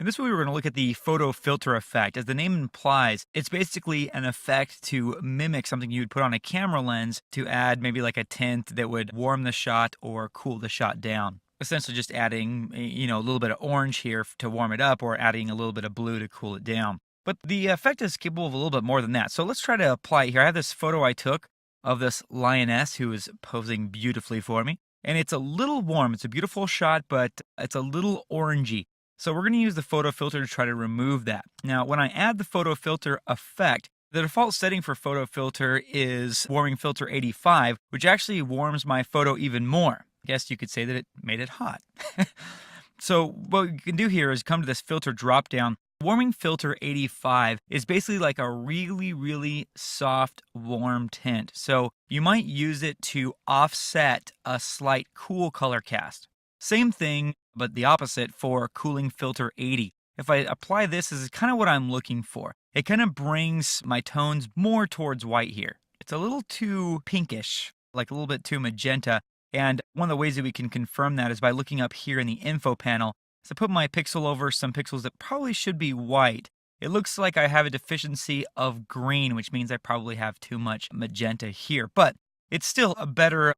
In this way, we're going to look at the photo filter effect. As the name implies, it's basically an effect to mimic something you'd put on a camera lens to add maybe like a tint that would warm the shot or cool the shot down. Essentially just adding, a little bit of orange here to warm it up or adding a little bit of blue to cool it down. But the effect is capable of a little bit more than that. So let's try to apply it here. I have this photo I took of this lioness who is posing beautifully for me. And it's a little warm. It's a beautiful shot, but it's a little orangey. So we're going to use the photo filter to try to remove that. Now, when I add the photo filter effect, the default setting for photo filter is warming filter 85, which actually warms my photo even more. I guess you could say that it made it hot. So what you can do here is come to this filter drop down. Warming filter 85 is basically like a really, really soft, warm tint. So you might use it to offset a slight cool color cast. Same thing, but the opposite for cooling filter 80. If I apply this, this is kind of what I'm looking for. It kind of brings my tones more towards white here. It's a little too pinkish, like a little bit too magenta. And one of the ways that we can confirm that is by looking up here in the info panel. So I put my pixel over some pixels that probably should be white. It looks like I have a deficiency of green, which means I probably have too much magenta here. But it's still a better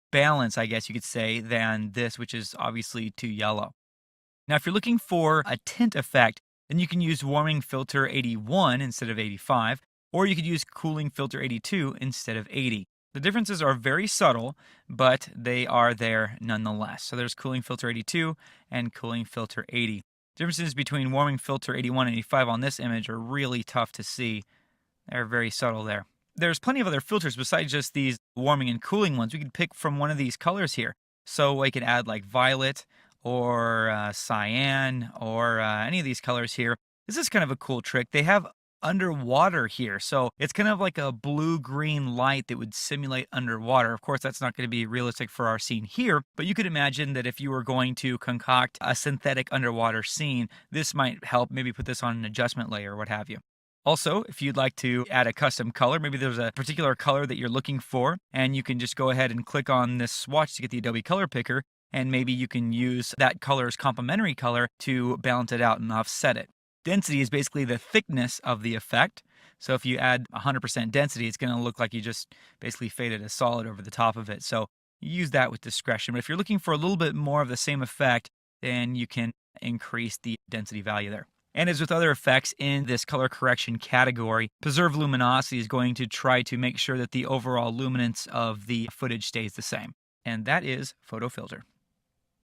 balance, I guess you could say, than this, which is obviously too yellow. Now, if you're looking for a tint effect, then you can use warming filter 81 instead of 85, or you could use cooling filter 82 instead of 80. The differences are very subtle, but they are there nonetheless. So there's cooling filter 82 and cooling filter 80. Differences between warming filter 81 and 85 on this image are really tough to see. They're very subtle there. There's plenty of other filters besides just these warming and cooling ones. We could pick from one of these colors here. So I could add like violet or cyan or any of these colors here. This is kind of a cool trick. They have underwater here. So it's kind of like a blue-green light that would simulate underwater. Of course, that's not going to be realistic for our scene here, but you could imagine that if you were going to concoct a synthetic underwater scene, this might help maybe put this on an adjustment layer or what have you. Also, if you'd like to add a custom color, maybe there's a particular color that you're looking for, and you can just go ahead and click on this swatch to get the Adobe Color Picker, and maybe you can use that color's complementary color to balance it out and offset it. Density is basically the thickness of the effect. So if you add 100% density, it's going to look like you just basically faded a solid over the top of it. So use that with discretion. But if you're looking for a little bit more of the same effect, then you can increase the density value there. And as with other effects in this color correction category, Preserve Luminosity is going to try to make sure that the overall luminance of the footage stays the same. And that is Photo Filter.